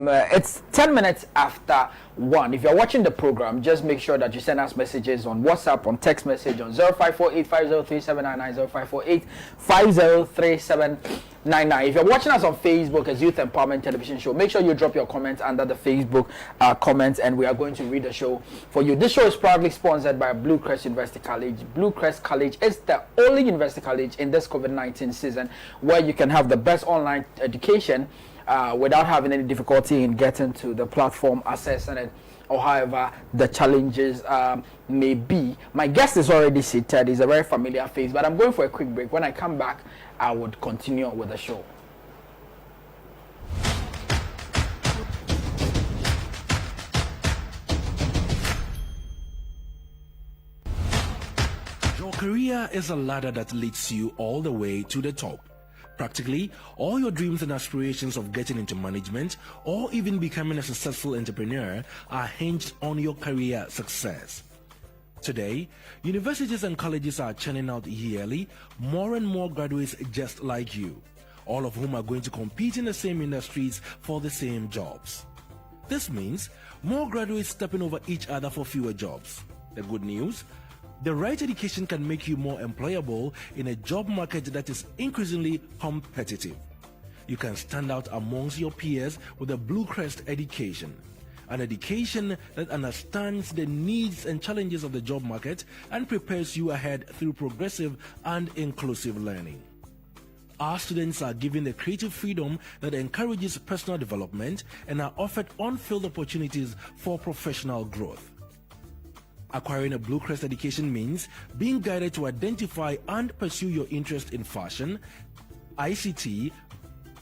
It's 10 minutes after 1. If you're watching the program, just make sure that you send us messages on WhatsApp, on text message on 0548503799, 0548503799. If you're watching us on Facebook as Youth Empowerment Television Show, make sure you drop your comments under the Facebook comments, and we are going to read the show for you. This show is proudly sponsored by Blue Crest University College. Blue Crest College is the only university college in this COVID-19 season where you can have the best online education without having any difficulty in getting to the platform, accessing it, or however the challenges may be. My guest is already seated. He's a very familiar face, but I'm going for a quick break. When I come back, I would continue with the show. Your career is a ladder that leads you all the way to the top. Practically, all your dreams and aspirations of getting into management or even becoming a successful entrepreneur are hinged on your career success. Today, universities and colleges are churning out yearly more and more graduates just like you, all of whom are going to compete in the same industries for the same jobs. This means more graduates stepping over each other for fewer jobs. The good news? The right education can make you more employable in a job market that is increasingly competitive. You can stand out amongst your peers with a Blue Crest education, an education that understands the needs and challenges of the job market and prepares you ahead through progressive and inclusive learning. Our students are given the creative freedom that encourages personal development and are offered on-field opportunities for professional growth. Acquiring a Blue Crest education means being guided to identify and pursue your interest in fashion, ICT,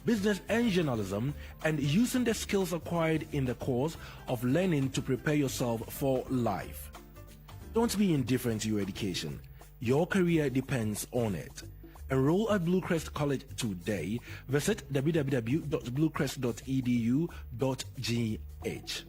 business and journalism, and using the skills acquired in the course of learning to prepare yourself for life. Don't be indifferent to your education. Your career depends on it. Enroll at Blue Crest College today. Visit www.bluecrest.edu.gh.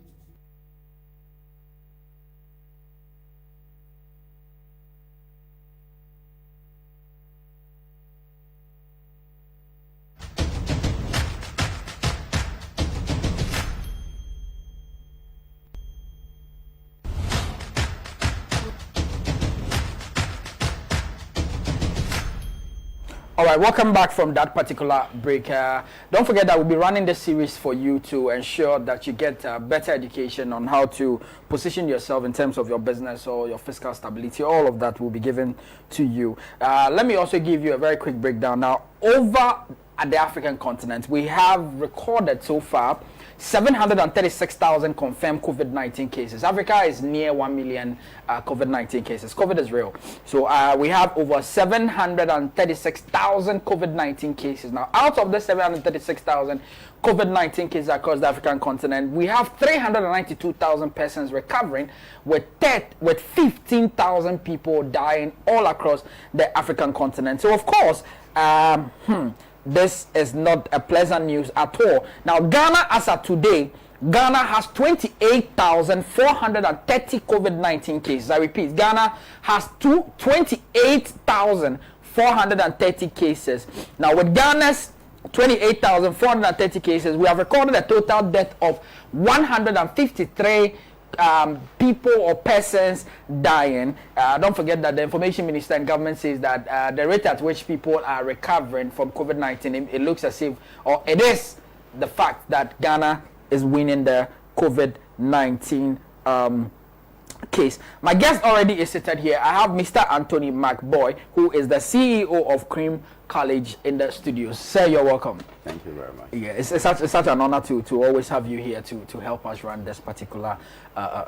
All right, welcome back from that particular break. Don't forget that we'll be running this series for you to ensure that you get better education on how to position yourself in terms of your business or your fiscal stability. All of that will be given to you. Let me also give you a very quick breakdown. Now, over at the African continent, we have recorded so far 736,000 confirmed COVID-19 cases. Africa is near 1 million COVID-19 cases. COVID is real. So we have over 736,000 COVID-19 cases. Now, out of the 736,000 COVID-19 cases across the African continent, we have 392,000 persons recovering, with 15,000 people dying all across the African continent. So, of course, this is not a pleasant news at all. Now, Ghana, as of today, Ghana has 28,430 COVID-19 cases. I repeat, Ghana has 28,430 cases. Now, with Ghana's 28,430 cases, we have recorded a total death of 153 people or persons dying. Don't forget that the information minister and government says that the rate at which people are recovering from COVID-19, it looks as if, or it is the fact that Ghana is winning the COVID-19 case. My guest already is seated here. I have Mr. Anthony Mark-Boye, who is the CEO of Cream College, in the studios. Sir, you're welcome. Thank you very much. Yeah, it's such an honor to always have you here to help us run this particular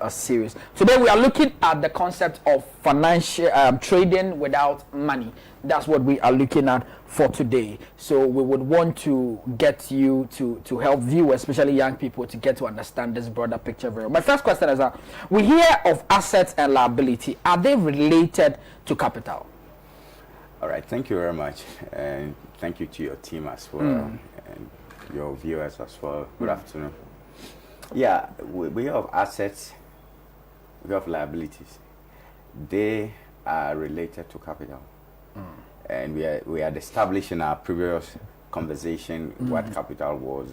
series. Today we are looking at the concept of financial trading without money. That's what we are looking at for today. So we would want to get you to help viewers, especially young people, to get to understand this broader picture very well. My first question is that we hear of assets and liability. Are they related to capital? All right, thank you very much, and thank you to your team as well, and your viewers as well. Good afternoon. Yeah, we have assets, we have liabilities. They are related to capital, and we had established in our previous conversation what capital was.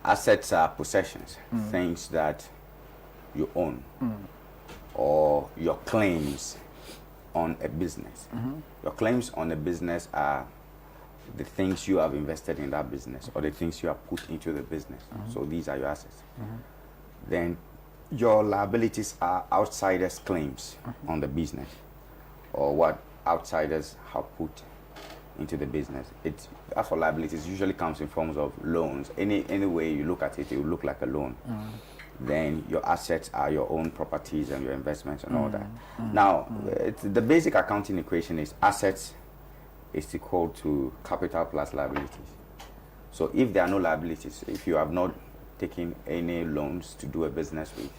Assets are possessions, things that you own, or your claims on a business. Your claims on a business are the things you have invested in that business, or the things you have put into the business. So these are your assets. Then your liabilities are outsiders' claims on the business, or what outsiders have put into the business. As for liabilities, usually comes in forms of loans. Any way you look at it, it will look like a loan. Then your assets are your own properties and your investments and all that. Now, the basic accounting equation is assets is equal to capital plus liabilities. So if there are no liabilities, if you have not taken any loans to do a business with,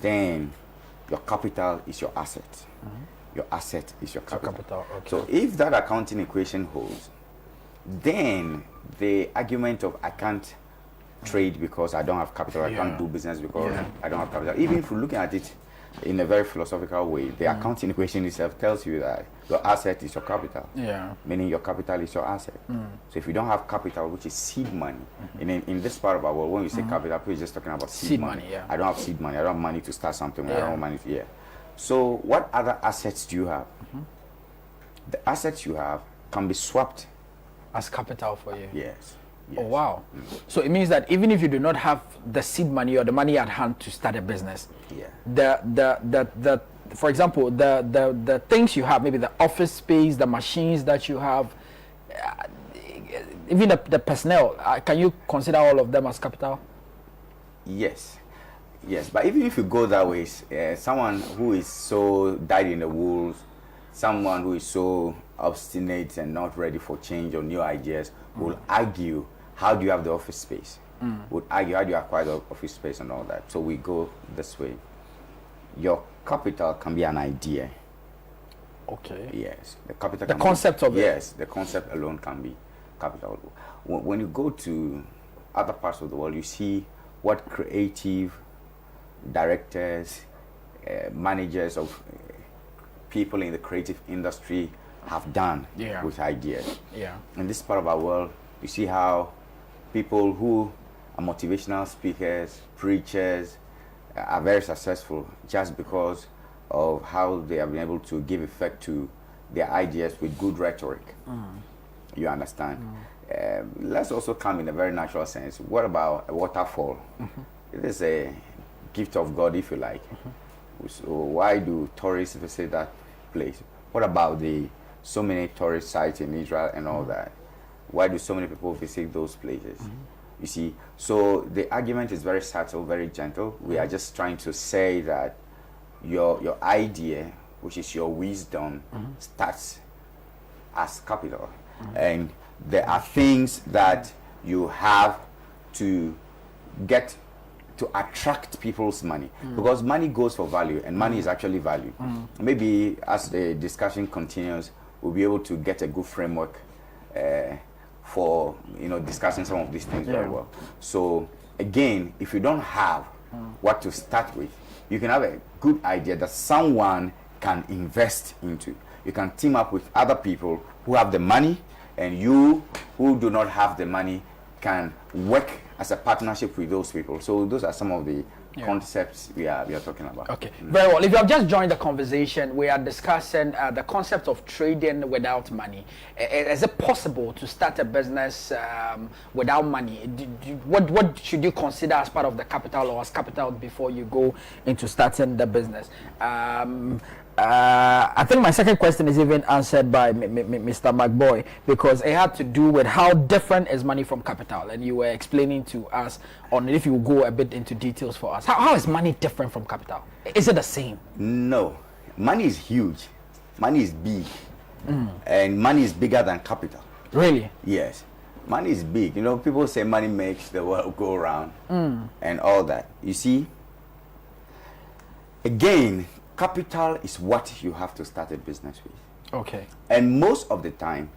then your capital is your asset. Your asset is your capital. Okay. So if that accounting equation holds, then the argument of I can't trade because I don't have capital, I can't do business because I don't have capital. Even if you're looking at it in a very philosophical way, the accounting equation itself tells you that your asset is your capital. Meaning your capital is your asset. So if you don't have capital, which is seed money, in this part of our world, when we say capital, we're just talking about seed money. I don't have seed money. I don't have money to start something. I don't have money to, So what other assets do you have? The assets you have can be swapped as capital for you. Yes. Oh wow. So it means that even if you do not have the seed money or the money at hand to start a business, the for example, the things you have, maybe the office space, the machines that you have, even the personnel, can you consider all of them as capital? Yes, but even if you go that way, someone who is so dyed in the wool, someone who is so obstinate and not ready for change or new ideas will argue, how do you have the office space? Would argue, how do you acquire the office space and all that? So we go this way. Your capital can be an idea. Okay. Yes, the capital. The concept of it. Yes, the concept alone can be capital. When you go to other parts of the world, you see what creative directors, managers of people in the creative industry have done with ideas. In this part of our world, you see how people who are motivational speakers, preachers, are very successful just because of how they have been able to give effect to their ideas with good rhetoric. You understand? Let's also come in a very natural sense. What about a waterfall? It is a gift of God, if you like. So why do tourists visit that place? What about the so many tourist sites in Israel and all that? Why do so many people visit those places? You see, so the argument is very subtle, very gentle. We are just trying to say that your idea, which is your wisdom, starts as capital. And there are things that you have to get to attract people's money, because money goes for value, and money is actually value. Maybe as the discussion continues, we'll be able to get a good framework for discussing some of these things very well. So again, if you don't have what to start with, you can have a good idea that someone can invest into. You can team up with other people who have the money, and you who do not have the money can work as a partnership with those people. So those are some of the concepts we are talking about. Okay, very well. If you have just joined the conversation, we are discussing the concept of trading without money. Is it possible to start a business without money? What should you consider as part of the capital or as capital before you go into starting the business? I think my second question is even answered by Mr. Mark-Boye, because it had to do with how different is money from capital, and you were explaining to us on it. If you go a bit into details for us, how is money different from capital? Is it the same? No, money is huge, money is big, and money is bigger than capital. Really? Yes, money is big. People say money makes the world go round and all that. You see, again, capital is what you have to start a business with. Okay. And most of the time,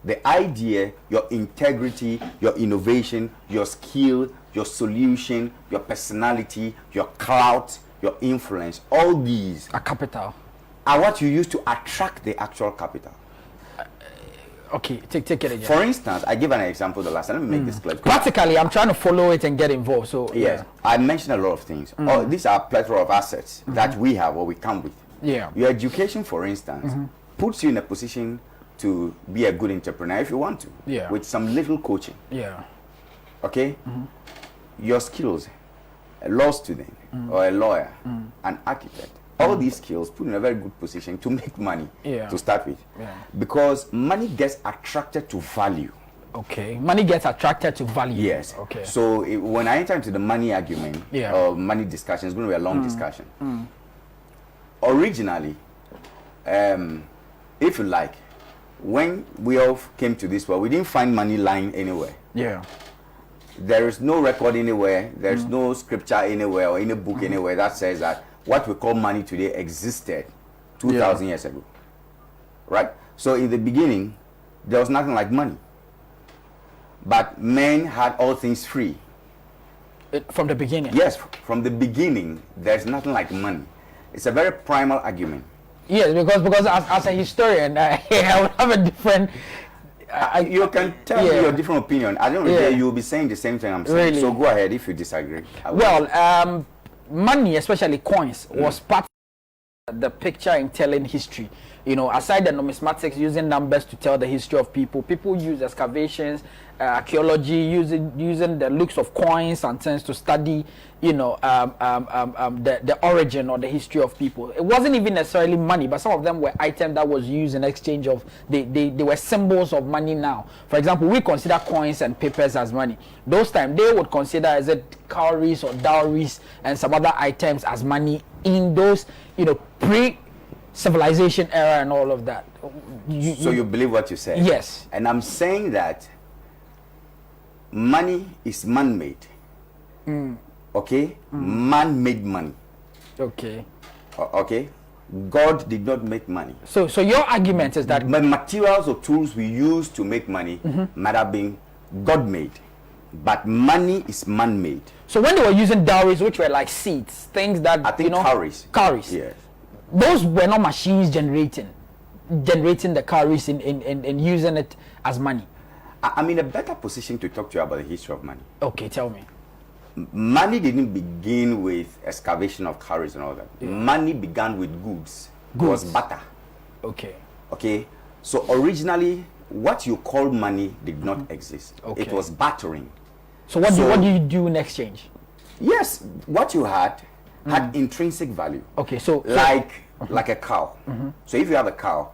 the idea, your integrity, your innovation, your skill, your solution, your personality, your clout, your influence, all these are capital. Are what you use to attract the actual capital. Okay, take it again. For instance, I give an example the last time. Let me make this clear. Practically, I'm trying to follow it and get involved. So yes, I mentioned a lot of things. These are a plethora of assets that we have or we come with. Yeah. Your education, for instance, puts you in a position to be a good entrepreneur if you want to. Yeah. With some little coaching. Yeah. Okay. Your skills, a law student or a lawyer, an architect. All these skills put in a very good position to make money to start with. Yeah. Because money gets attracted to value. Okay. Money gets attracted to value. Yes. Okay. So when I enter into the money argument or money discussion, it's going to be a long discussion. Originally, if you like, when we all came to this world, we didn't find money lying anywhere. Yeah. There is no record anywhere. There's no scripture anywhere or any book anywhere that says that what we call money today existed 2,000 years ago, right? So in the beginning, there was nothing like money, but men had all things free. From the beginning? Yes, from the beginning, there's nothing like money. It's a very primal argument. Yes, because as a historian, I would have a different... you can tell me your different opinion. I don't know, you'll be saying the same thing I'm saying. Really? So go ahead if you disagree. Well, money, especially coins, was part of the picture in telling history. You know, aside the numismatics using numbers to tell the history of people use excavations, archaeology, using the looks of coins and things to study, you know, the origin or the history of people. It wasn't even necessarily money, but some of them were items that was used in exchange of, they were symbols of money now. For example, we consider coins and papers as money. Those times, they would consider as it cowries or dowries and some other items as money in those, you know, pre-civilization era and all of that. So you believe what you said? Yes. And I'm saying that money is man-made. Okay? Man made money. Okay. Okay? God did not make money. So your argument is that the materials or tools we use to make money might have been God-made, but money is man-made. So when they were using dowries, which were like seeds, things that I think cowries. Cowries. Yes. Those were not machines generating the cowries and using it as money. I'm in a better position to talk to you about the history of money. Okay, tell me. Money didn't begin with excavation of cowries and all that. Money began with goods. It was butter. Okay. Okay. So originally, what you call money did not exist. Okay. It was bartering. So what do you do in exchange? Yes, what you had intrinsic value. Okay, so like a cow. So if you have a cow,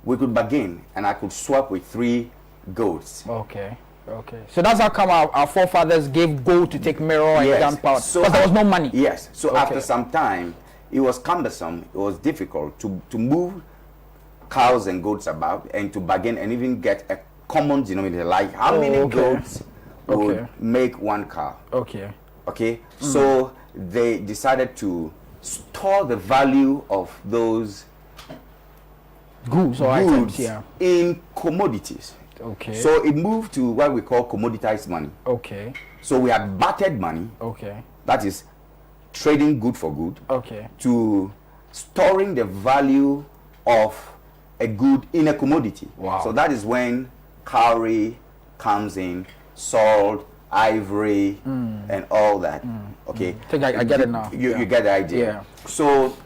we could bargain, and I could swap with 3 goats. Okay. So that's how come our forefathers gave gold to take mirror and gunpowder, because there was no money. Yes. So after some time, it was cumbersome. It was difficult to move cows and goats about and to bargain and even get a common denominator, like how many goats would make 1 cow. Okay. So they decided to store the value of those goods or items in commodities. Okay. So it moved to what we call commoditized money. Okay. So we had bartered money. Okay. That is trading good for good. Okay. To storing the value of a good in a commodity. Wow. So that is when cowrie comes in, salt, ivory, and all that. Okay. I think I get it now. You get the idea. Yeah. So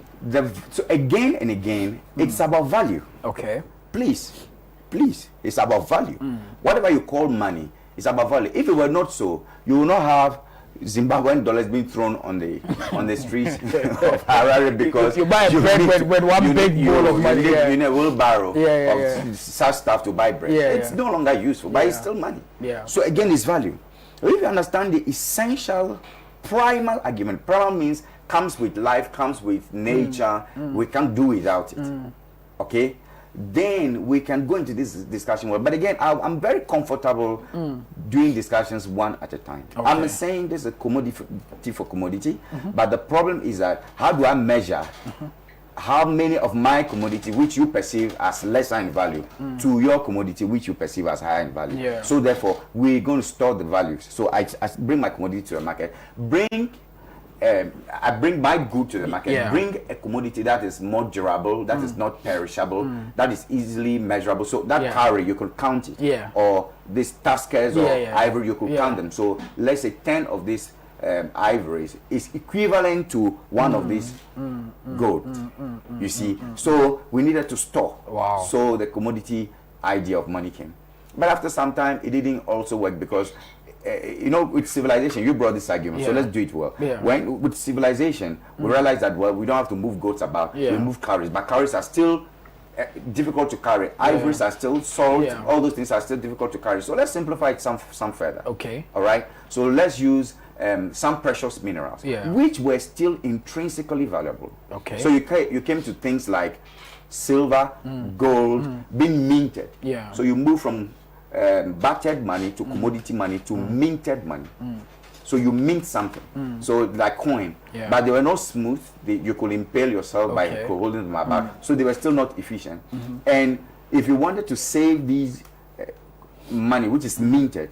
again and again, it's about value. Okay. Please, it's about value. Whatever you call money, it's about value. If it were not so, you will not have Zimbabwean dollars being thrown on the streets of Harare, because you buy bread with one big bowl of money. You need a wheelbarrow of such stuff to buy bread. It's no longer useful, but it's still money. So again, it's value. If you understand the essential primal argument, primal means comes with life, comes with nature, we can't do without it. Okay? Then we can go into this discussion. But again, I'm very comfortable doing discussions one at a time. Okay. I'm saying this is a commodity for commodity, but the problem is that how do I measure how many of my commodity, which you perceive as lesser in value, to your commodity, which you perceive as higher in value? So therefore, we're going to store the values. So I bring my commodity to the market, bring I bring my good to the market, Yeah. bring a commodity that is more durable, that is not perishable, that is easily measurable. So that Yeah. cowrie, you could count it. Yeah. Or these tuskers or Yeah. ivory, you could Yeah. count them. So let's say 10 of these ivories is equivalent to one of these gold. You see, so we needed to store. Wow. So the commodity idea of money came. But after some time, it didn't also work because, you know, with civilization, you brought this argument, so Yeah. let's do it well. Yeah. When with civilization, we realize that, well, we don't have to move goats about, Yeah. we move cowries, but cowries are still difficult to carry. Ivories are still salt, Yeah. all those things are still difficult to carry. So let's simplify it some further. Okay. All right. So let's use some precious minerals, Yeah. which were still intrinsically valuable. Okay. So you came to things like silver, gold, being minted. Yeah. So you move from battered money to commodity money to minted money. So you mint something. So like coin, Yeah. but they were not smooth. You could impale yourself by Okay. holding them about. So they were still not efficient. And if you wanted to save these money, which is minted,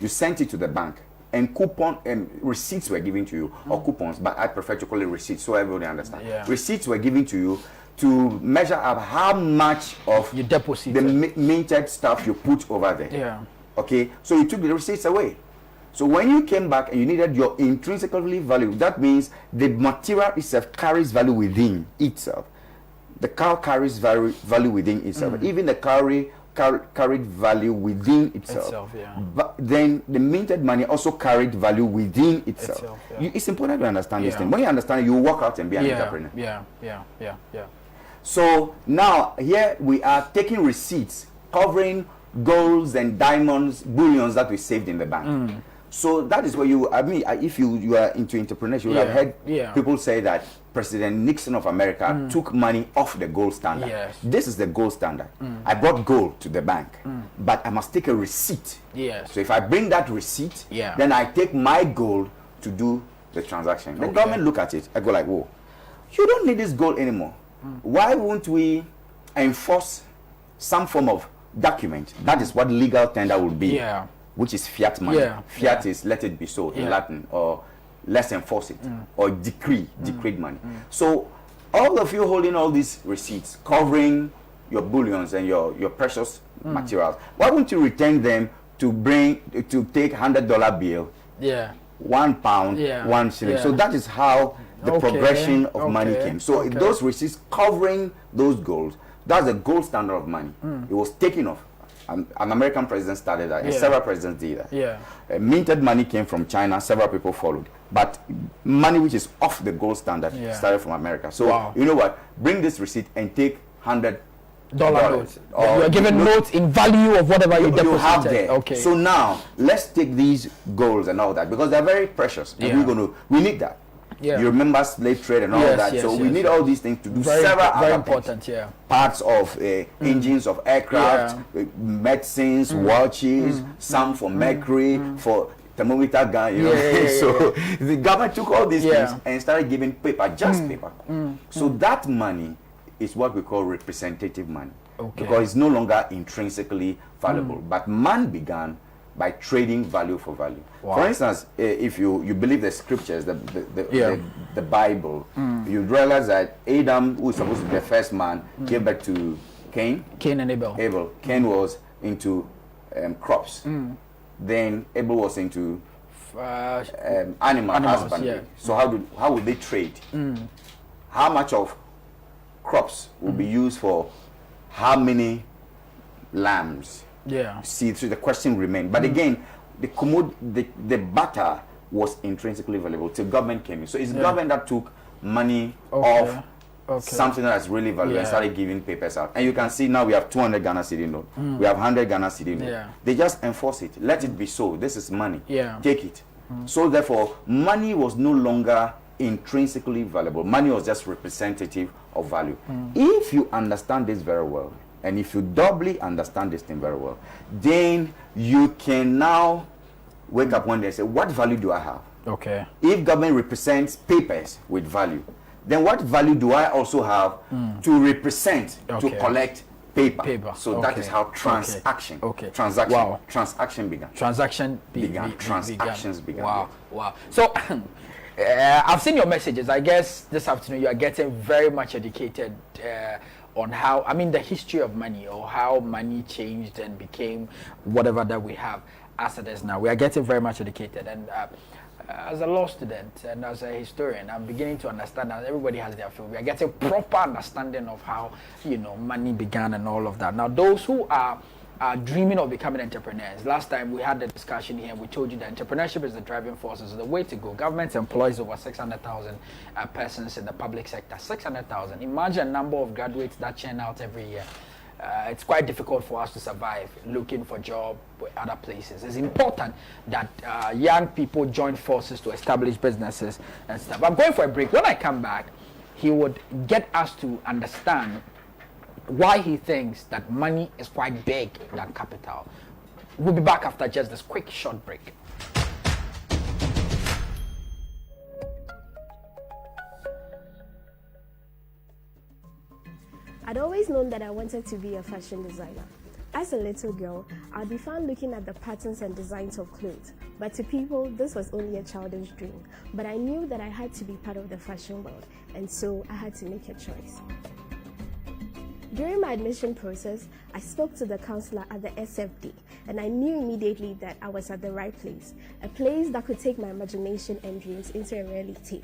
you sent it to the bank. And coupon and receipts were given to you, or coupons, but I prefer to call it receipts so everybody understands. Yeah. Receipts were given to you to measure up how much of You deposit the minted stuff you put over there. Yeah. Okay, so you took the receipts away. So when you came back and you needed your intrinsically value, that means the material itself carries value within itself. The cow carries value within itself. Even the cowrie carried value within itself. Yeah. But then the minted money also carried value within itself. Yeah. It's important to understand this Yeah. thing. When you understand it, you walk out and be an Yeah. entrepreneur. Yeah. So now here we are taking receipts covering golds and diamonds, bullions that we saved in the bank. So that is where if you are into entrepreneurship, you would have heard people say that President Nixon of America took money off the gold standard. Yes. This is the gold standard. I brought gold to the bank, but I must take a receipt. Yes. So if I bring that receipt, Yeah. then I take my gold to do the transaction. The government look at it, I go like, whoa, you don't need this gold anymore. Why won't we enforce some form of document? That is what legal tender will be. Yeah. Which is fiat money. Yeah. Fiat is let it be so in Latin, or let's enforce it, or decreed money. So all of you holding all these receipts covering your bullions and your precious materials, why won't you return them to take $100 bill, Yeah. £1, Yeah. 1 shilling? Yeah. So that is how the Okay. progression of money Okay. came. So Okay. those receipts covering those golds, that's the gold standard of money. It was taken off. An American president started that, and Yeah. several presidents did that. Yeah. Minted money came from China, several people followed. But money which is off the gold standard started from America. So, Wow. you know what? Bring this receipt and take $100 Notes. Or You are given notes in value of whatever you deposited. have there. Okay. So now, let's take these golds and all that, because they're very precious. And Yeah. we need that. Yeah. You remember slave trade and all Yes, that. yes, So we yes, need yes. all these things to do very several very other important. things. Yeah. Parts of engines of aircraft, medicines, watches, some for mercury, for thermometer gun, you know. So the government took all these things and started giving paper, just paper. So that money is what we call representative money, because it's no longer intrinsically valuable. But man began by trading value for value. Wow. For instance, if you believe the scriptures, the Bible, you realize that Adam, who is supposed to be the first man, gave birth to Cain. Cain and Abel. Cain was into crops. Then Abel was into animal husbandry. Yeah. So how would they trade? How much of crops will be used for how many lambs? Yeah. See, so the question remained. But again, the butter was intrinsically valuable till government came in. So it's government that took money off something that's really valuable and started giving papers out. And you can see now we have 200 Ghana cedi note. We have 100 Ghana cedi note. Yeah. They just enforce it. Let it be so. This is money. Yeah. Take it. So therefore, money was no longer intrinsically valuable. Money was just representative of value. If you understand this very well, and if you doubly understand this thing very well, then you can now wake up one day and say, what value do I have? Okay. If government represents papers with value, then what value do I also have to represent, to collect paper? So that is how transaction began. Transactions began. Transactions began. Wow. So I've seen your messages. I guess this afternoon you are getting very much educated on how, I mean, the history of money, or how money changed and became whatever that we have as it is now. We are getting very much educated, and as a law student and as a historian, I'm beginning to understand that everybody has their field. We are getting proper understanding of how, you know, money began and all of that. Now, those who are dreaming of becoming entrepreneurs, last time we had the discussion here, we told you that entrepreneurship is the driving force, is the way to go. Government employs over 600,000 persons in the public sector. 600,000. Imagine the number of graduates that churn out every year. It's quite difficult for us to survive looking for job with other places. It's important that young people join forces to establish businesses and stuff. I'm going for a break. When I come back, he would get us to understand why he thinks that money is quite big than capital. We'll be back after just this quick short break. I'd always known that I wanted to be a fashion designer. As a little girl, I'd be found looking at the patterns and designs of clothes. But to people, this was only a childish dream. But I knew that I had to be part of the fashion world, and so I had to make a choice. During my admission process, I spoke to the counselor at the SFD, and I knew immediately that I was at the right place, a place that could take my imagination and dreams into a reality.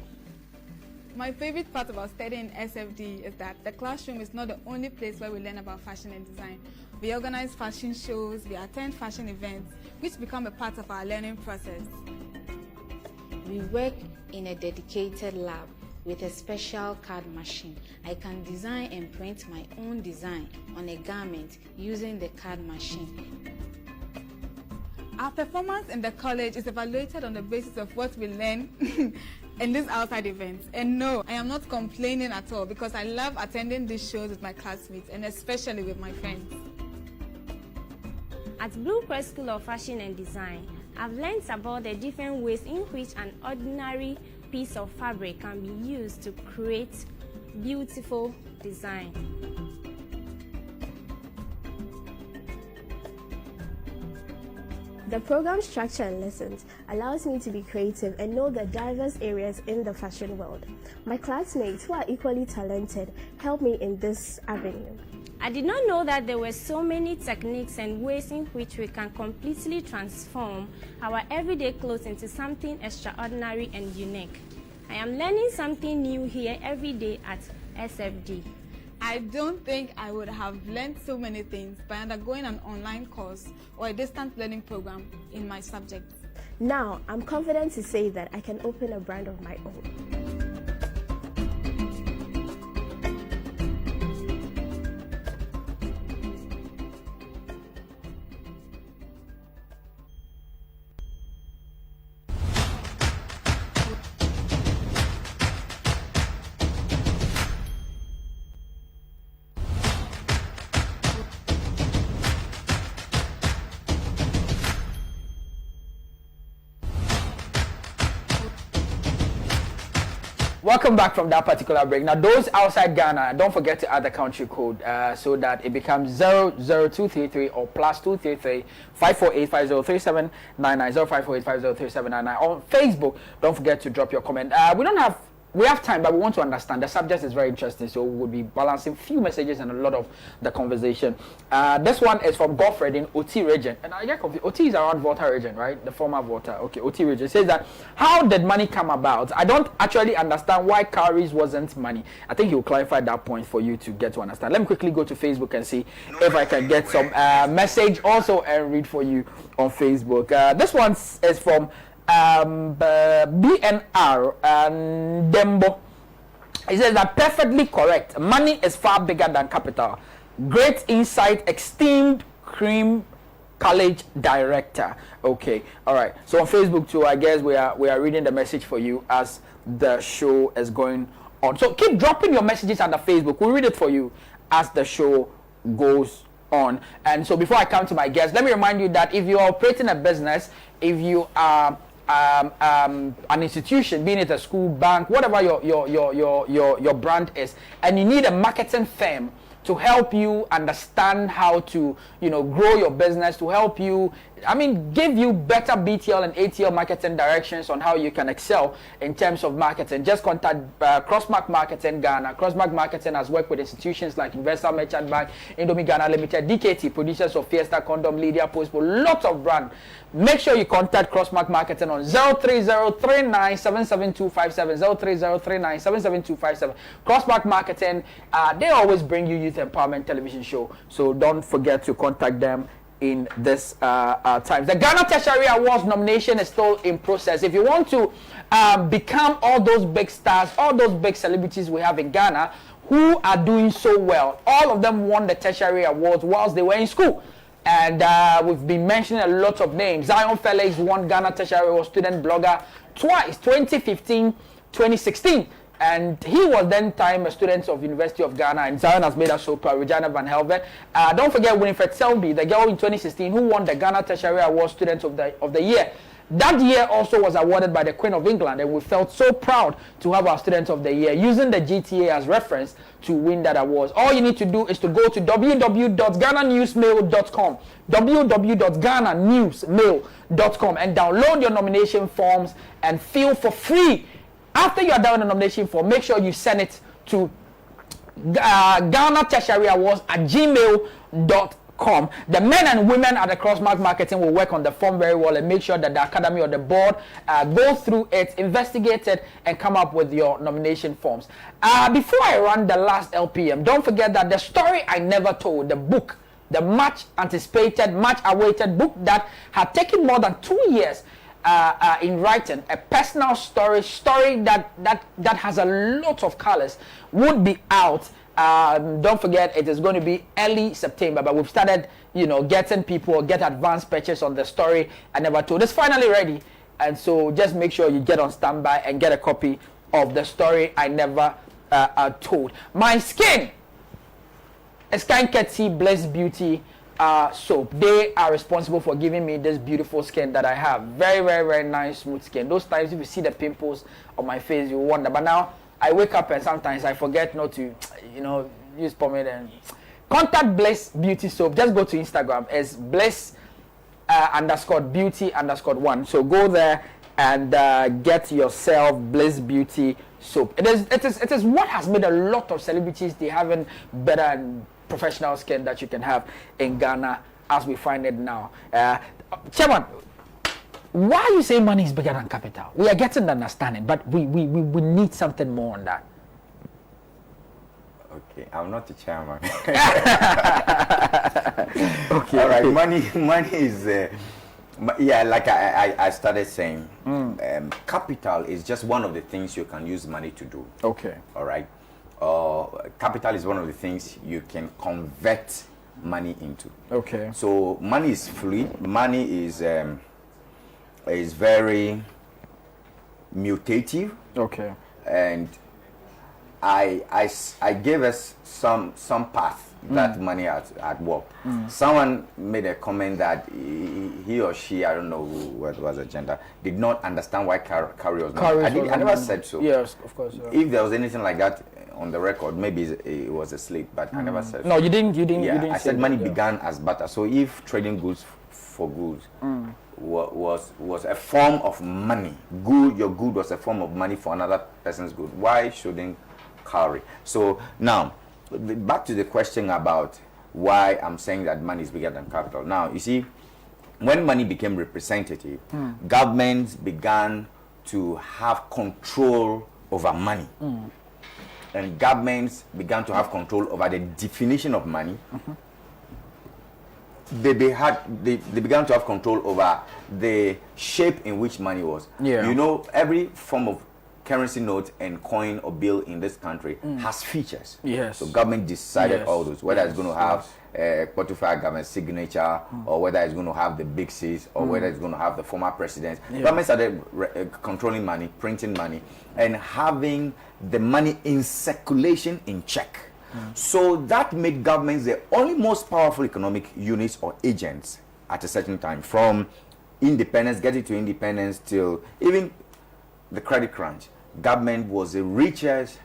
My favorite part about studying SFD is that the classroom is not the only place where we learn about fashion and design. We organize fashion shows, we attend fashion events, which become a part of our learning process. We work in a dedicated lab with a special card machine. I can design and print my own design on a garment using the card machine. Our performance in the college is evaluated on the basis of what we learn in these outside events. And no, I am not complaining at all, because I love attending these shows with my classmates and especially with my friends. At Blue Crest School of Fashion and Design, I've learned about the different ways in which an ordinary piece of fabric can be used to create beautiful design. The program structure and lessons allows me to be creative and know the diverse areas in the fashion world. My classmates, who are equally talented, help me in this avenue. I did not know that there were so many techniques and ways in which we can completely transform our everyday clothes into something extraordinary and unique. I am learning something new here every day at SFD. I don't think I would have learned so many things by undergoing an online course or a distance learning program in my subject. Now, I'm confident to say that I can open a brand of my own. Welcome back from that particular break. Now, those outside Ghana, don't forget to add the country code so that it becomes 00233 or +233 548 503799 0548 503799. On Facebook, don't forget to drop your comment. We have time, but we want to understand. The subject is very interesting, so we'll be balancing few messages and a lot of the conversation. This one is from Godfred in OT region. And I get confused. OT is around Volta region, right? The former Volta. Okay, OT region. It says that, how did money come about? I don't actually understand why cowries wasn't money. I think he'll clarify that point for you to get to understand. Let me quickly go to Facebook and see if I can get some message also and read for you on Facebook. This one is from BNR and Dembo. It says that perfectly correct. Money is far bigger than capital. Great insight, esteemed Cream College director. Okay, all right. So on Facebook too, I guess we are reading the message for you as the show is going on. So keep dropping your messages on the Facebook. We'll read it for you as the show goes on. And so before I come to my guest, let me remind you that if you are operating a business, if you are an institution, being it a school, bank, whatever your brand is, and you need a marketing firm to help you understand how to, grow your business, to help you, give you better BTL and ATL marketing directions on how you can excel in terms of marketing. Just contact Crossmark Marketing Ghana. Crossmark Marketing has worked with institutions like Universal Merchant Bank, Indomie Ghana Limited, DKT, producers of Fiesta, Condom, Lydia, Postpo, lots of brands. Make sure you contact Crossmark Marketing on 03039772257, 03039772257. Crossmark Marketing, they always bring you youth empowerment television show, so don't forget to contact them in this time. The Ghana Tertiary Awards nomination is still in process. If you want to become all those big stars, all those big celebrities we have in Ghana who are doing so well, all of them won the Tertiary Awards whilst they were in school. And we've been mentioning a lot of names. Zion Felix won Ghana Tertiary Award Student Blogger twice, 2015, 2016. And he was then time a student of University of Ghana, and Zion has made us so proud. Regina Van Helvet. Don't forget Winifred Selby, the girl in 2016 who won the Ghana Tertiary Award Student of the Year. That year also was awarded by the Queen of England, and we felt so proud to have our Student of the Year using the GTA as reference to win that award. All you need to do is to go to www.ghananewsmail.com, www.ghananewsmail.com, and download your nomination forms and fill for free. After you are done with the nomination form, make sure you send it to Ghana Tertiary Awards at gmail.com. The men and women at the Crossmark Marketing will work on the form very well and make sure that the academy or the board go through it, investigate it, and come up with your nomination forms. Before I run the last LPM, don't forget that the story I never told, the book, the much anticipated, much awaited book that had taken more than 2 years in writing, a personal story that has a lot of colors, would be out. Don't forget, it is going to be early September, but we've started, getting people get advanced purchase on the story I never told. It's finally ready, and so just make sure you get on standby and get a copy of the story I never told. My skin is Kanketi Bliss Beauty soap. They are responsible for giving me this beautiful skin that I have. Very, very, very nice, smooth skin. Those times if you see the pimples on my face, you wonder. But now I wake up and sometimes I forget not to, use pomade. And contact Bliss Beauty soap. Just go to Instagram. It's Bliss _beauty_1. So go there and get yourself Bliss Beauty soap. It is what has made a lot of celebrities, they having better and professional skin that you can have in Ghana as we find it now. Chairman, why you say money is bigger than capital? We are getting the understanding, but we need something more on that. Okay, I'm not the chairman. Okay. All right, money is like I started saying, capital is just one of the things you can use money to do. Okay. All right. Capital is one of the things you can convert money into. Okay. So money is fluid. Money is very mutative. Okay. And I gave us some path that money had worked. Someone made a comment that he or she, I don't know what was the gender, did not understand why Carrie was not. I never said so. Yes, of course. Yeah. If there was anything like that on the record, maybe it was asleep, but I never said so. No, you didn't. I said money began as barter. So if trading goods for goods was a form of money, your good was a form of money for another person's good, why shouldn't Carrie? So now, back to the question about why I'm saying that money is bigger than capital. Now, you see, when money became representative, governments began to have control over money. And governments began to have control over the definition of money. They began to have control over the shape in which money was. Yeah. Every form of currency note and coin or bill in this country has features. Yes. So government decided all those, whether it's going to have a quantified government signature, or whether it's going to have the big C's, or whether it's going to have the former presidents. Government started controlling money, printing money, and having the money in circulation in check. So that made governments the only most powerful economic units or agents at a certain time, from independence, getting to independence, till even the credit crunch. Government was the richest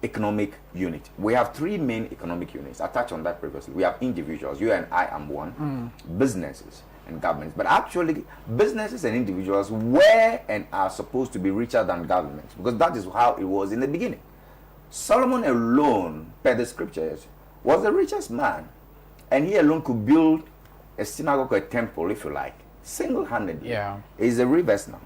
economic unit. We have three main economic units. I touched on that previously. We have individuals. You and I am one. Businesses and governments. But actually, businesses and individuals were and are supposed to be richer than governments, because that is how it was in the beginning. Solomon alone, per the scriptures, was the richest man. And he alone could build a synagogue or a temple, if you like, single-handedly. Yeah. It's a reverse now.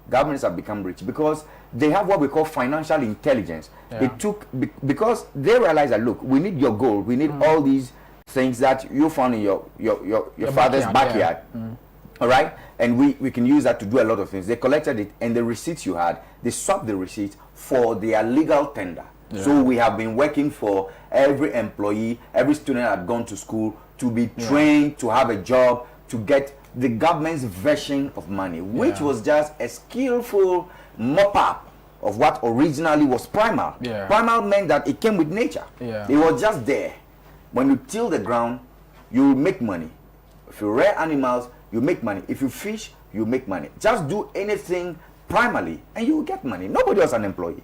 Governments have become rich because they have what we call financial intelligence. Yeah. It took because they realized that, look, we need your gold, we need all these things that you found in your father's backyard. All right, and we can use that to do a lot of things. They collected it, and the receipts you had, they swapped the receipts for their legal tender. So we have been working for every employee, every student that had gone to school to be trained, to have a job, to get the government's version of money, which was just a skillful mop-up of what originally was primal. Primal meant that it came with nature. It was just there. When you till the ground, you make money. If you rear animals, you make money. If you fish, you make money. Just do anything primarily, and you will get money. Nobody was an employee.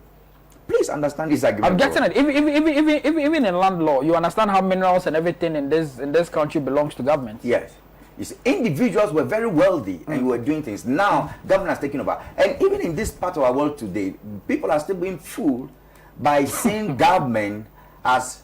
Please understand this argument. I'm getting it. Even in land law, you understand how minerals and everything in this country belongs to government. Yes. You see, individuals were very wealthy and were doing things. Now, government has taken over. And even in this part of our world today, people are still being fooled by seeing government as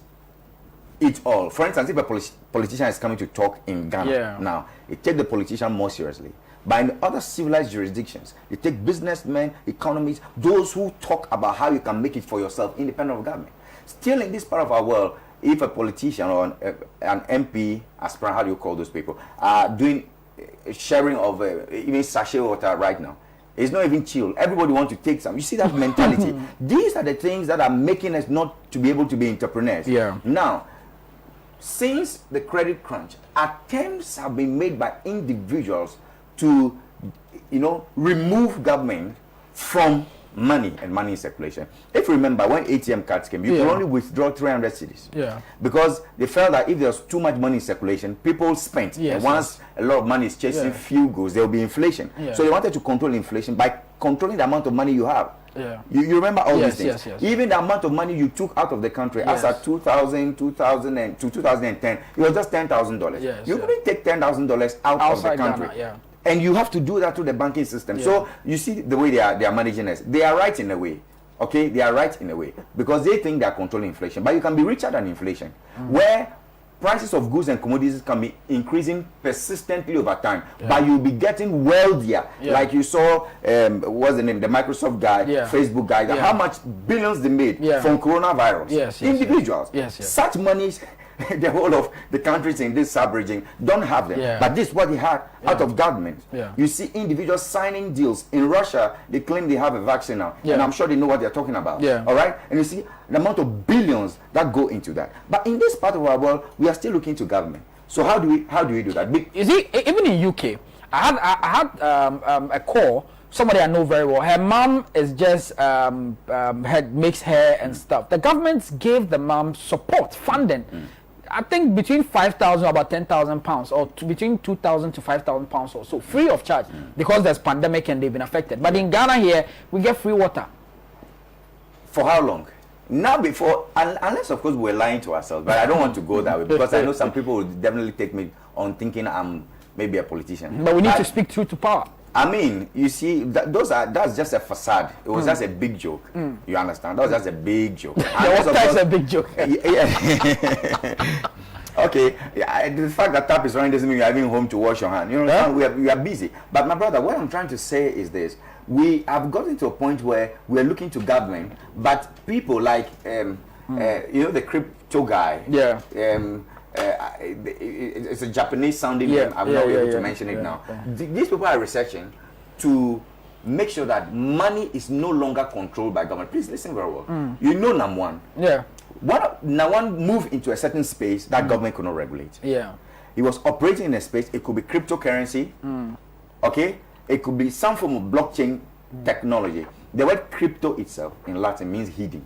it all. For instance, if a politician is coming to talk in Ghana now, they take the politician more seriously. But in other civilized jurisdictions, you take businessmen, economists, those who talk about how you can make it for yourself independent of government. Still in this part of our world, if a politician or an MP, aspirant, how do you call those people, are doing sharing of even sachet water right now, it's not even chill. Everybody wants to take some. You see that mentality. These are the things that are making us not to be able to be entrepreneurs. Now, since the credit crunch, attempts have been made by individuals to, remove government from money and money circulation. If you remember, when ATM cards came, you could only withdraw 300 cedis. Because they felt that if there's too much money in circulation, people spent. And once a lot of money is chasing few goods, there will be inflation. So they wanted to control inflation by controlling the amount of money you have. You remember all these things. Even the amount of money you took out of the country as at 2000 to 2010, it was just $10,000. You couldn't take $10,000 out outside of the country. Ghana, and you have to do that through the banking system. So you see the way they are managing us. They are right in a way. Okay, they are right in a way because they think they are controlling inflation. But you can be richer than inflation, where prices of goods and commodities can be increasing persistently over time, but you'll be getting wealthier. Like you saw, what's the name? The Microsoft guy, Facebook guy. How much billions they made from coronavirus. Individuals. Such monies. The whole of the countries in this sub-region don't have them. But this is what he had out of government. You see individuals signing deals. In Russia, they claim they have a vaccine now. And I'm sure they know what they're talking about. All right? And you see the amount of billions that go into that. But in this part of our world, we are still looking to government. So how do we do that? You see, even in UK, I had a call. Somebody I know very well. Her mom is just makes hair and stuff. The government gave the mom support, funding. I think between 5,000 about 10,000 pounds, or between 2,000 to 5,000 pounds or so, free of charge, because there's pandemic and they've been affected. But in Ghana here, we get free water. For how long? Now before, unless of course we're lying to ourselves, but I don't want to go that way because I know some people will definitely take me on thinking I'm maybe a politician. But we need to speak truth to power. I mean, you see, that's just a facade. It was just a big joke. You understand? That was just a big joke. That's a big joke. Okay, the fact that tap is running doesn't mean you're having home to wash your hand. You know, we are busy. But my brother, what I'm trying to say is this: we have gotten to a point where we're looking to government, but people like the crypto guy. It's a Japanese sounding name. I'm not able to mention it now. These people are researching to make sure that money is no longer controlled by government. Please listen very well. You know, number one. Now one moved into a certain space that government could not regulate. He was operating in a space. It could be cryptocurrency. Okay, it could be some form of blockchain technology. The word crypto itself in Latin means hidden.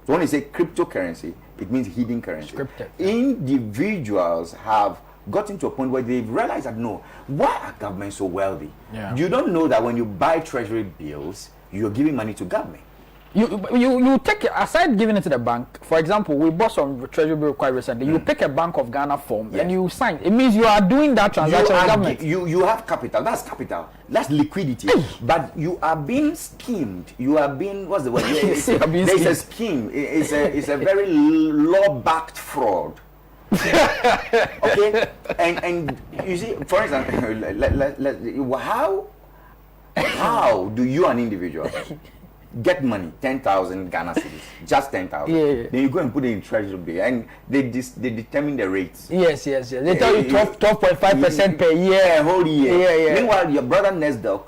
So when you say cryptocurrency, it means hidden currency. Scripted. Individuals have gotten to a point where they've realized that no, why are governments so wealthy? You don't know that when you buy treasury bills, you're giving money to government. You take it, aside giving it to the bank. For example, we bought some treasury bill quite recently. You pick a Bank of Ghana form and you sign. It means you are doing that transaction with government. You have capital. That's capital. That's liquidity. But you are being schemed. You are being, what's the word? There's a scheme. It's a very law-backed fraud. Okay, and you see, for example, how do you, an individual, get money, 10,000 Ghana cedis, just 10,000? Yeah. Then you go and put it in treasury bill, and they determine the rates. Yes. They tell you 12.5% per year, a whole year. Yeah. Meanwhile, your brother Nesdok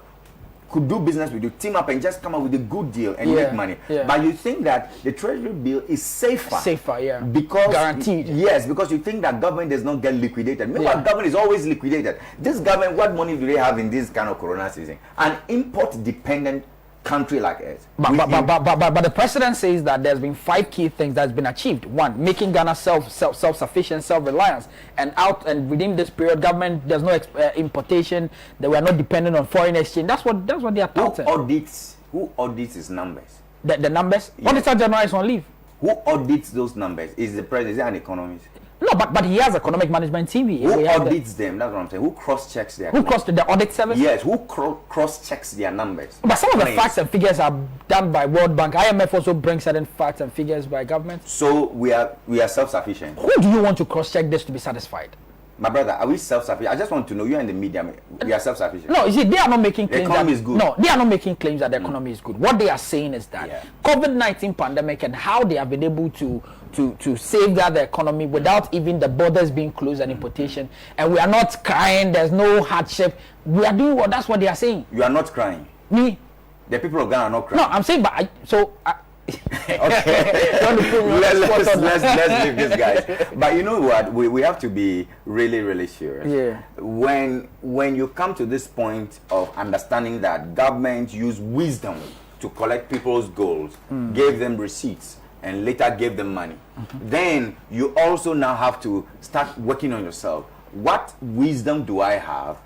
could do business with you, team up and just come up with a good deal and make money. Yeah. But you think that the treasury bill is safer, yeah, because guaranteed. Yes, because you think that government does not get liquidated. Meanwhile, government is always liquidated. This government, what money do they have in this kind of corona season? An import-dependent country like us. But the president says that there's been 5 key things that's been achieved. 1, making Ghana self-sufficient, self-reliance, and within this period, government there's no importation. That we are not dependent on foreign exchange. That's what they are touting. Who audits his numbers? The numbers. Yes. Auditor General is on leave. Who audits those numbers? Is the president? Is he an economist? No, but he has economic management TV. Who audits them? That's what I'm saying. Who cross-checks their? Who cross the audit service? Yes. Who cross-checks their numbers? But some of the facts and figures are done by World Bank. IMF also brings certain facts and figures by government. So we are self-sufficient. Who do you want to cross-check this to be satisfied? My brother, are we self-sufficient? I just want to know. You're in the media. We are self-sufficient. No, you see, they are not making claims. The economy is good. No, they are not making claims that the economy is good. What they are saying is that COVID-19 pandemic and how they have been able to safeguard the economy without even the borders being closed and importation. And we are not crying. There's no hardship. We are doing what. That's what they are saying. You are not crying. Me. The people of Ghana are not crying. No, I'm saying, but okay. let's leave this, guys. But you know what? We have to be really, really serious. Yeah. When you come to this point of understanding that government use wisdom to collect people's goals, gave them receipts, and later gave them money, then you also now have to start working on yourself. What wisdom do I have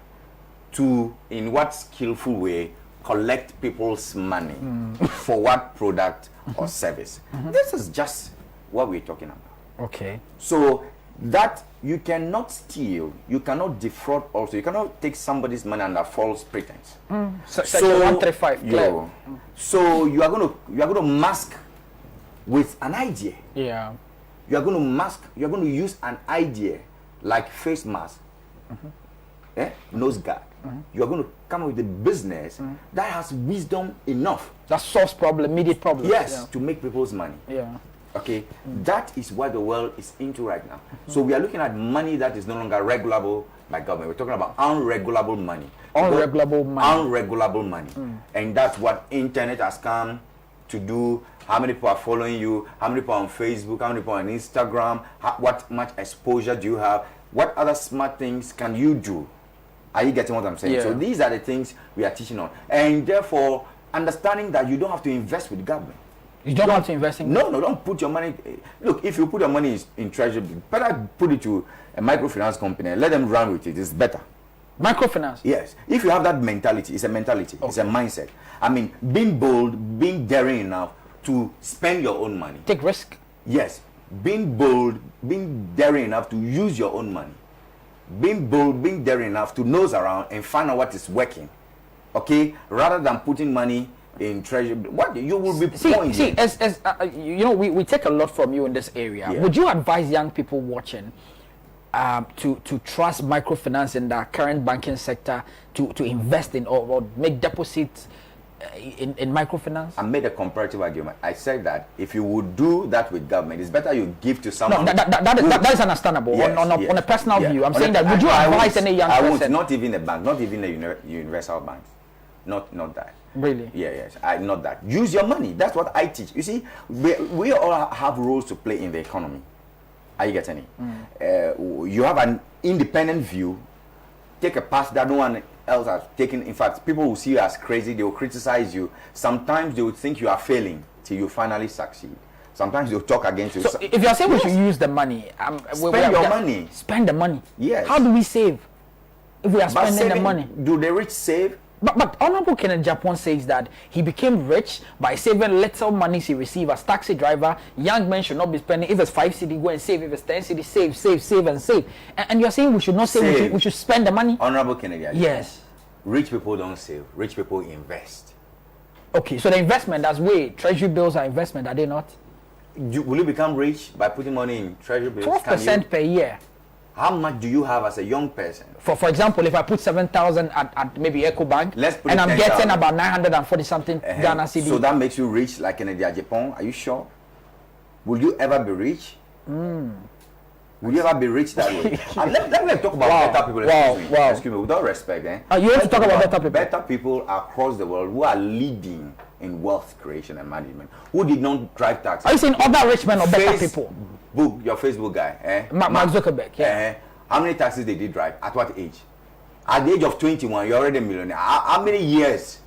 to, in what skillful way, collect people's money for what product or service? This is just what we're talking about. Okay. So that you cannot steal, you cannot defraud also, you cannot take somebody's money under false pretense. Section 135. So you are going to mask with an idea. Yeah. You are going to mask, you are going to use an idea like face mask, nose guard. You are going to come up with a business that has wisdom enough. That solves problem, immediate problem. Yes, to make people's money. Yeah. Okay, that is what the world is into right now. So we are looking at money that is no longer regulable by government. We're talking about unregulable money. Unregulable money. And that's what internet has come to do. How many people are following you? How many people are on Facebook? How many people are on Instagram? What much exposure do you have? What other smart things can you do? Are you getting what I'm saying? Yeah. So these are the things we are teaching on. And therefore, understanding that you don't have to invest with government. You don't have to invest in... No, don't put your money... Look, if you put your money in treasury, better put it to a microfinance company and let them run with it. It's better. Microfinance? Yes. If you have that mentality, it's a mentality. Okay. It's a mindset. I mean, being bold, being daring enough to spend your own money. Take risk. Yes. Being bold, being daring enough to use your own money. Being bold, being daring enough to nose around and find out what is working. Okay? Rather than putting money in treasury, what you will be pointing. See, as you know, we take a lot from you in this area. Would you advise young people watching to trust microfinance in the current banking sector, to invest in or make deposits in microfinance? I made a comparative argument. I said that if you would do that with government, it's better you give to someone. No, that is understandable. Yes, on a personal view, I'm saying that. Would you advise any young person? I won't. Not even a bank. Not even a universal bank. Not that. Really? Yes. Not that. Use your money. That's what I teach. You see, we all have roles to play in the economy. Are you getting it? You have an independent view. Take a path that no one else has taken. In fact, people will see you as crazy. They will criticize you. Sometimes they will think you are failing till you finally succeed. Sometimes they'll talk against you. So if you are saying we should use the money, spend your money. Spend the money. Yes. How do we save if we are spending the money? Do the rich save? But Honorable Kenneth Japan says that he became rich by saving little monies he received as taxi driver. Young men should not be spending. If it's 5 cedi, go and save. If it's 10 cedi, save. And you're saying we should not save. We should spend the money. Honorable Kennedy. Yes. Rich people don't save. Rich people invest. Okay, so the investment, that's way. Treasury bills are investment, are they not? Will you become rich by putting money in treasury bills? 12% per year. How much do you have as a young person? For example, if I put 7,000 at maybe EcoBank, and I'm 10, getting about 940 something Ghana cedi. So that makes you rich like Kennedy Japan. Are you sure? Will you ever be rich? Will you ever be rich that way? And let me talk about better people. Excuse me, with all respect. You want to talk about better people? Better people across the world who are leading in wealth creation and management, who did not drive taxis. Are you saying other rich men or better people? Your Facebook guy, Mark Zuckerberg, yeah. How many taxis did he drive? At what age? At the age of 21, you're already a millionaire. How many years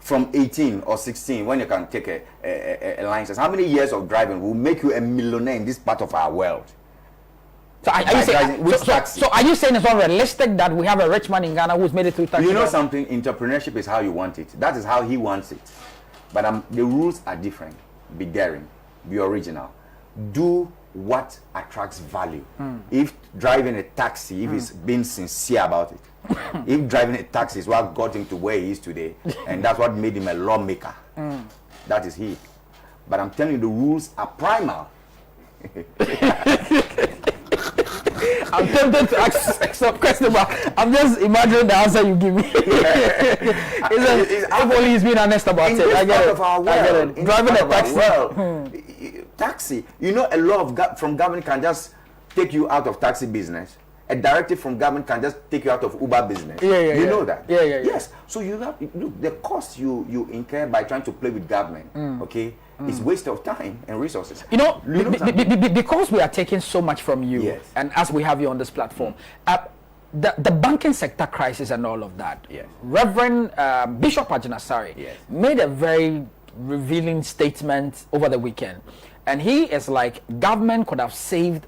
from 18 or 16 when you can take a license? How many years of driving will make you a millionaire in this part of our world? So are you saying it's not realistic that we have a rich man in Ghana who's made it through taxi? You know something? Entrepreneurship is how you want it. That is how he wants it. But the rules are different. Be daring. Be original. Do what attracts value. If driving a taxi, if he's being sincere about it, if driving a taxi is what got him to where he is today, and that's what made him a lawmaker, that is he. But I'm telling you, the rules are primal. I'm tempted to ask some question, but I'm just imagining the answer you give me. If only he's being honest about it. I get it. Driving a taxi. Taxi. You know, a law from government can just take you out of taxi business. A directive from government can just take you out of Uber business. You know that? Yes. So you have look, the cost you incur by trying to play with government. Okay. It's waste of time and resources. You know, because we are taking so much from you, and as we have you on this platform, the banking sector crisis and all of that. Reverend Bishop Ajinasari made a very revealing statement over the weekend, and he is like, government could have saved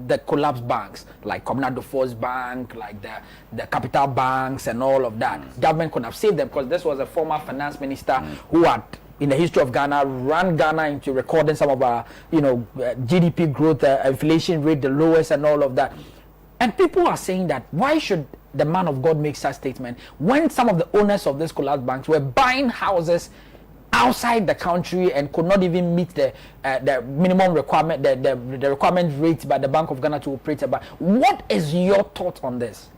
the collapsed banks, like Communal Force Bank, like the capital banks and all of that. Government could have saved them because this was a former finance minister who had, in the history of Ghana, ran Ghana into recording some of our, GDP growth, inflation rate, the lowest and all of that. And people are saying that, why should the man of God make such statement when some of the owners of these collapsed banks were buying houses outside the country and could not even meet the minimum requirement, the requirement rate by the Bank of Ghana to operate a bank? What is your thought on this?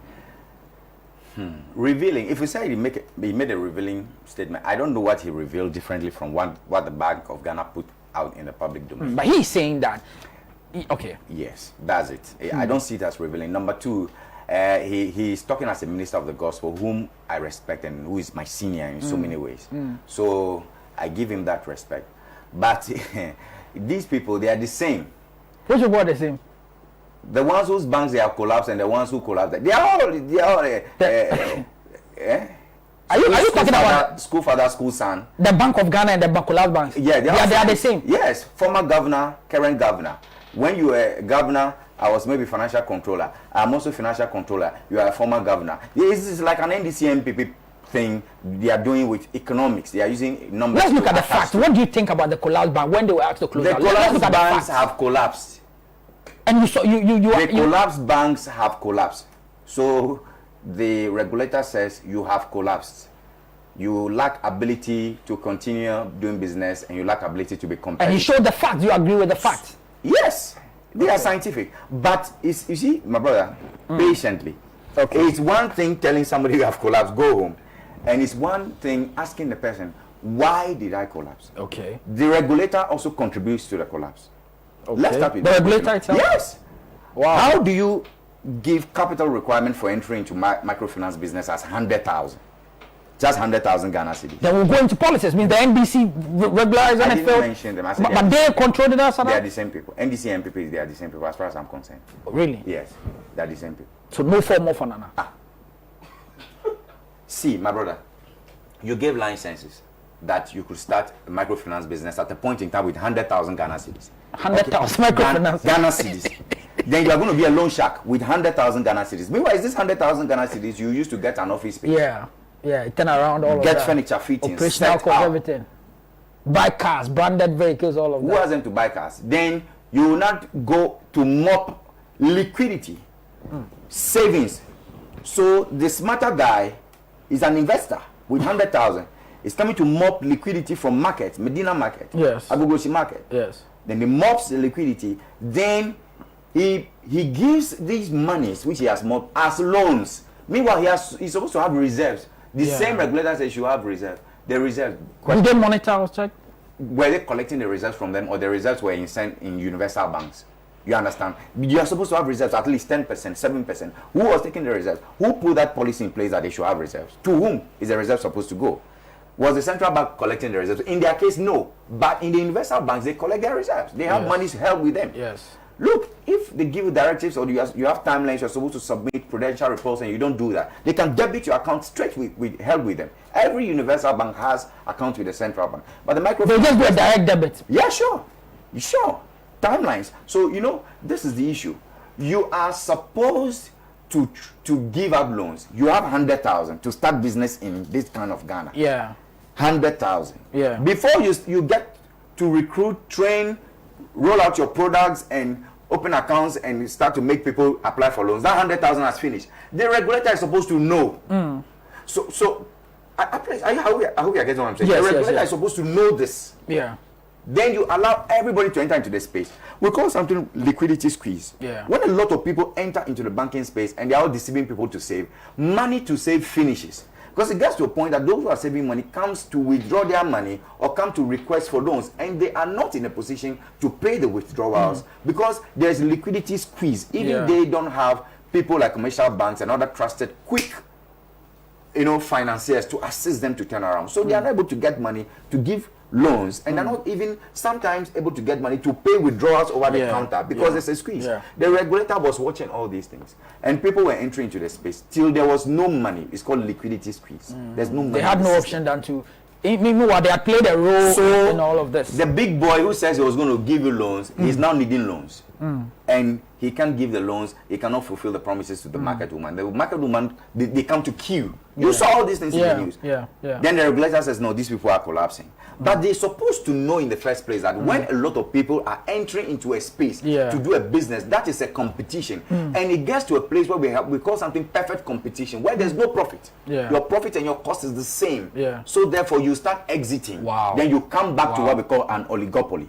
Revealing. If we say he made a revealing statement, I don't know what he revealed differently from what the Bank of Ghana put out in the public domain. But he's saying that. Okay. Yes, that's it. I don't see it as revealing. Number two, he's talking as a minister of the gospel, whom I respect and who is my senior in so many ways. So I give him that respect. But these people, they are the same. Which of what the same? The ones whose banks they have collapsed and the ones who collapsed, they are all. Are you talking about school father, school son? The Bank of Ghana and the collapsed banks. Yeah, they are the same. Yes, former governor, current governor. When you were governor, I was maybe financial controller. I'm also financial controller. You are a former governor. This is like an NDC MPP thing they are doing with economics. They are using numbers. Let's look at the facts. What do you think about the collapsed bank when they were asked to close? The collapsed banks have collapsed. And the collapsed banks have collapsed. So the regulator says you have collapsed. You lack ability to continue doing business and you lack ability to be competitive. And he showed the facts. You agree with the facts? Yes. They are scientific. But you see, my brother, patiently. Okay. It's one thing telling somebody you have collapsed, go home. And it's one thing asking the person, why did I collapse? Okay. The regulator also contributes to the collapse. Okay. Let's start with the regulator itself? Yes. Wow. How do you give capital requirement for entry into microfinance business as 100,000? Just 100,000 Ghana cedis. Then we'll go into politics. Means the NBC regularized I didn't mention them. But they control the us. They are the same people. NDC and MPPs, they are the same people as far as I'm concerned. Really? Yes. They are the same people. So no form of Nana. See, my brother, you gave licenses that you could start a microfinance business at a point in time with 100,000 Ghana cedis. 100,000 microfinance. Ghana cedis. Then you are going to be a loan shark with 100,000 Ghana cedis. Meanwhile, is this 100,000 Ghana cedis you used to get an office space? Yeah. Yeah, turn around all of get that. furniture fittings, Operational set cost, up. everything. Buy cars, branded vehicles, all of Who that. has them to buy cars? Then you will not go to mop liquidity, savings. So the smarter guy is an investor with 100,000. He's coming to mop liquidity from market, Medina market, Yes. Agogoshi market. Yes. Then he mops the liquidity. Then he gives these monies which he has mopped as loans. Meanwhile, he's supposed to have reserves. The same regulator says you have reserves. The reserves. Do they monitor or check? Were they collecting the reserves from them, or the reserves were sent in universal banks? You understand? You are supposed to have reserves at least 10%, 7%. Who was taking the reserves? Who put that policy in place that they should have reserves? To whom is the reserve supposed to go? Was the central bank collecting the reserves? In their case, no. But in the universal banks, they collect their reserves. They have money held with them. Yes. Look, if they give you directives or you have timelines, you're supposed to submit prudential reports and you don't do that, they can debit your account straight held with them. Every universal bank has accounts with the central bank. But the microfinance... They just do a direct debit. Yeah, sure. Sure. Timelines. So, this is the issue. You are supposed to give up loans. You have 100,000 to start business in this kind of Ghana. Yeah. 100,000. Yeah. Before you get to recruit, train, roll out your products and open accounts and start to make people apply for loans, that 100,000 has finished. The regulator is supposed to know. So I hope you are getting what I'm saying. Yes, the regulator yes. is supposed to know this. Yeah. Then you allow everybody to enter into the space. We call something liquidity squeeze. Yeah. When a lot of people enter into the banking space and they are all deceiving people to save, money to save finishes. Because it gets to a point that those who are saving money comes to withdraw their money or come to request for loans, and they are not in a position to pay the withdrawals because there's liquidity squeeze. Even they don't have people like commercial banks and other trusted quick financiers to assist them to turn around. So they are not able to get money to give loans, and they're not even sometimes able to get money to pay withdrawals over the counter because there's a squeeze. The regulator was watching all these things, and people were entering into the space till there was no money. It's called liquidity squeeze. There's no money. They had no option than to. Meanwhile, they had played a role in all of this. The big boy who says he was going to give you loans, he's now needing loans. And he can't give the loans, he cannot fulfill the promises to the market woman. The market woman, they come to queue. You saw all these things in the news. Then the regulator says, no, these people are collapsing. But they're supposed to know in the first place that when a lot of people are entering into a space to do a business, that is a competition. And it gets to a place where we call something perfect competition, where there's no profit. Your profit and your cost is the same. So therefore you start exiting. Then you come back to what we call an oligopoly.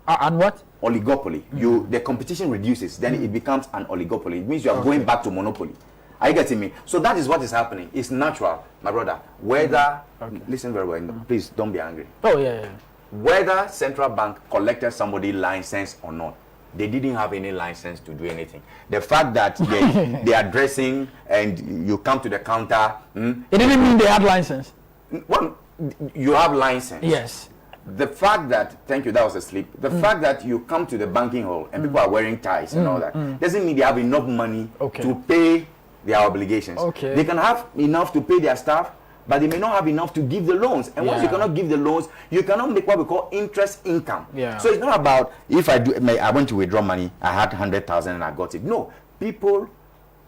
And what? Oligopoly. The competition reduces, then it becomes an oligopoly. It means you are going back to monopoly. Are you getting me? So that is what is happening. It's natural, my brother. Whether, listen very well, please don't be angry. Oh, yeah. Whether central bank collected somebody license or not, they didn't have any license to do anything. The fact that they are dressing and you come to the counter. It didn't mean they had license. Well, you have license. Yes. The fact that, thank you, that was a slip. The fact that you come to the banking hall and people are wearing ties and all that doesn't mean they have enough money to pay their obligations. They can have enough to pay their staff, but they may not have enough to give the loans. And once you cannot give the loans, you cannot make what we call interest income. So it's not about if I went to withdraw money, I had 100,000 and I got it. No, people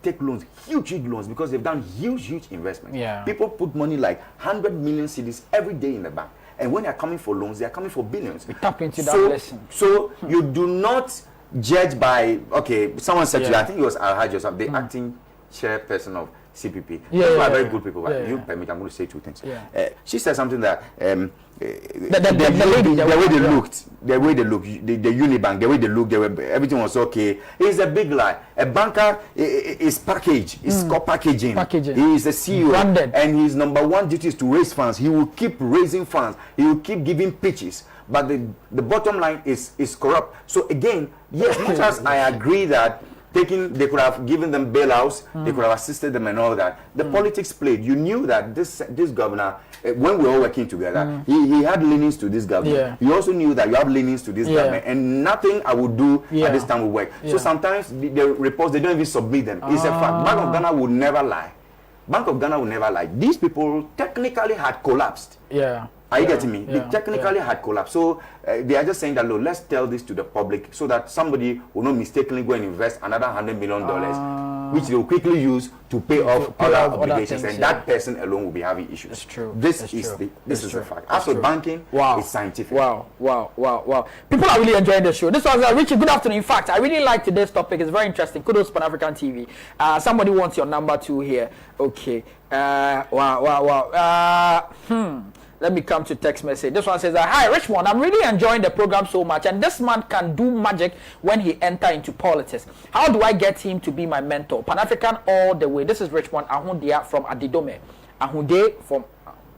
take loans, huge loans, because they've done huge investments. People put money like 100 million cedis every day in the bank. And when they're coming for loans, they're coming for billions. We tap into that lesson. So you do not judge by, someone said to you, I think it was Alhaji Joseph, the acting chairperson of CPP. People are very good people. You permit, I'm going to say two things. She said something that the way they looked, the Unibank, the way they looked, everything was okay. It's a big lie. A banker is packaged. It's called packaging. He is a CEO. Branded. And his number one duty is to raise funds. He will keep raising funds. He will keep giving pitches. But the bottom line is corrupt. So again, yes, much as I agree that they could have given them bailouts, they could have assisted them and all that. The politics played. You knew that this governor, when we were all working together, he had leanings to this government. You also knew that you have leanings to this government, and nothing I would do at this time would work. So sometimes the reports, they don't even submit them. It's a fact. Bank of Ghana would never lie. Bank of Ghana would never lie. These people technically had collapsed. Are you getting me? They technically had collapsed. So they are just saying that, look, let's tell this to the public so that somebody will not mistakenly go and invest another $100 million which they will quickly use to pay off other obligations, things, and that person alone will be having issues. It's true. This is a fact. As for banking, it's scientific. Wow. People are really enjoying the show. This was Richie. Good afternoon. In fact, I really like today's topic. It's very interesting. Kudos Pan-African TV. Somebody wants your number too here. Okay. Let me come to text message. This one says, hi, Richmond, I'm really enjoying the program so much, and this man can do magic when he enter into politics. How do I get him to be my mentor? Pan-African all the way. This is Richmond Ahundia from Adidome. Ahunde from,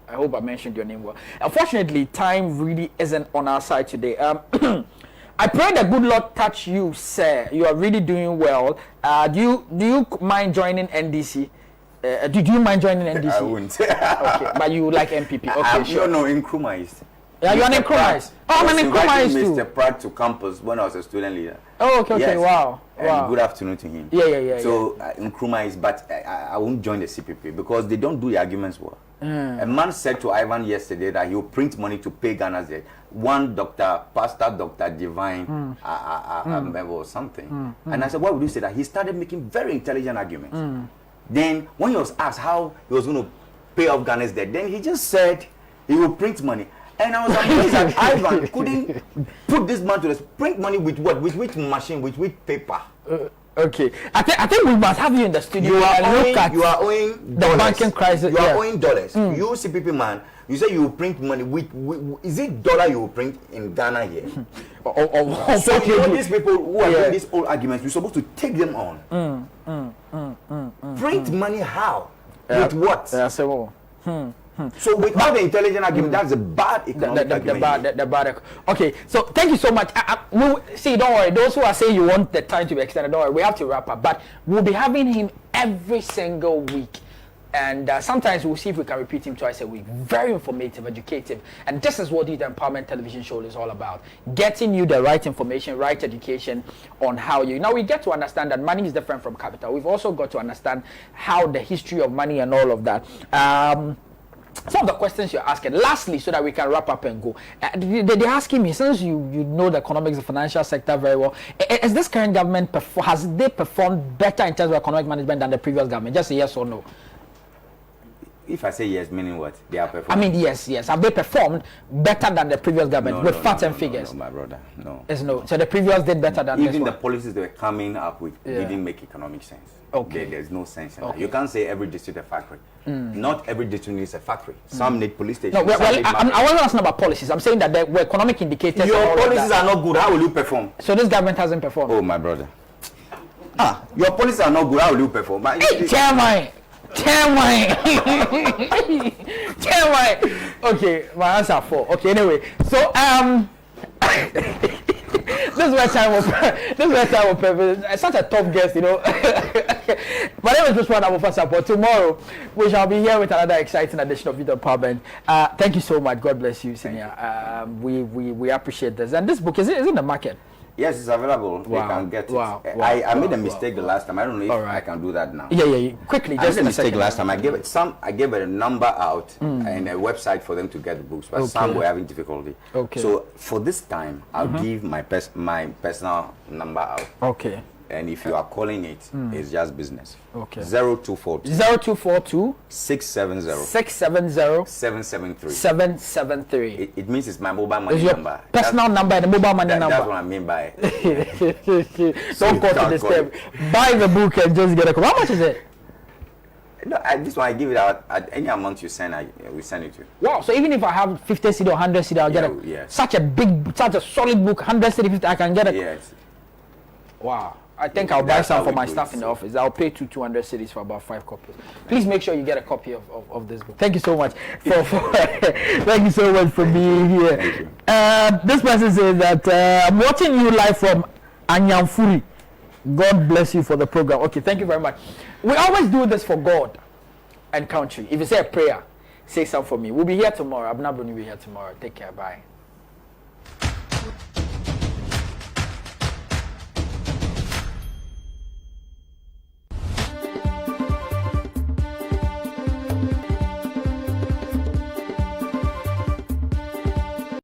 I hope I mentioned your name well. Unfortunately, time really isn't on our side today. I pray that good luck touch you, sir. You are really doing well. Do you mind joining NDC? Did you mind joining NDC? I wouldn't. Okay, but you like MPP. Okay, sure. No, Nkrumah is. Yeah, you're an Nkrumah. Oh, I'm an Nkrumah too. Mr. Pratt to campus when I was a student leader. Oh, okay, yes. Wow. And good afternoon to him. Yeah. So Nkrumah is, but I won't join the CPP because they don't do the arguments well. A man said to Ivan yesterday that he will print money to pay Ghana's debt. One Pastor Dr. Divine, or something. And I said, why would you say that? He started making very intelligent arguments. Then, when he was asked how he was going to pay off Ghana's debt, then he just said he will print money. And I was amazed that Ivan couldn't put this man to the print money with what? With which machine? With which paper? Okay. I think we must have you in the studio. You are owing the dollars. banking crisis. You are owing dollars. You CPP man, you say you will print money with is it dollar you will print in Ghana here? So you know these people who are doing these old arguments, we're supposed to take them on. Print money how? With what? So with all the intelligent argument, that's a bad economic argument. The bad. Okay, so thank you so much. We'll, see, don't worry. Those who are saying you want the time to be extended, don't worry. We have to wrap up. But we'll be having him every single week. And sometimes we'll see if we can repeat him twice a week. Very informative, educative. And this is what the Empowerment Television Show is all about. Getting you the right information, right education on how you... Now, we get to understand that money is different from capital. We've also got to understand how the history of money and all of that. Some of the questions you're asking. Lastly, so that we can wrap up and go. They're asking me, since you know the economics and financial sector very well, is this current government, has they performed better in terms of economic management than the previous government? Just a yes or no. If I say yes, meaning what? They are performing. I mean, yes. Have they performed better than the previous government with facts and figures? No, my brother, no. It's no. So the previous did better than this one. Even the policies they were coming up with didn't make economic sense. Okay. There's no sense in that. You can't say every district a factory. Not every district needs a factory. Some need police stations. No, I wasn't asking about policies. I'm saying that there were economic indicators. Your policies are not good. How will you perform? So this government hasn't performed. Oh, my brother. Your policies are not good. How will you perform? Hey, chairman. Okay, my answer 4. Okay, anyway, so this is where time will perfect. Such a tough guest, you know. My name is Richmond Ahunde. Tomorrow we shall be here with another exciting edition of Video Empowerment. Thank you so much. God bless you, Senior. We appreciate this. And this book is it in the market? Yes, it's available. Wow. You can get it. I made a mistake the last time. I don't know if I can do that now. Yeah. Quickly, just a mistake last time. I gave a number out and a website for them to get the books, but some were having difficulty. Okay. So for this time, I'll give my personal number out. Okay. And if you are calling it, it's just business. Okay. 0242 670 773. 773. It means it's my mobile money number. Personal number and the mobile money number. That's what I mean by it. Don't call to disturb. Buy the book and just get a copy. How much is it? No, this one I give it out at any amount you send. We send it to you. Wow! So even if I have 50 CD or 100 CD, I'll get it. Yes. Such a solid book, 100 CD, 50, I can get it. Yes. Wow. I think I'll buy some for my staff in the office. I'll pay 200 cities for about 5 copies. Please make sure you get a copy of this book. Thank you so much thank you so much for being here. This person says that I'm watching you live from Anyamfuri. God bless you for the program. Okay, thank you very much. We always do this for God and country. If you say a prayer, say something for me. We'll be here tomorrow. Abnabuni will be here tomorrow. Take care. Bye.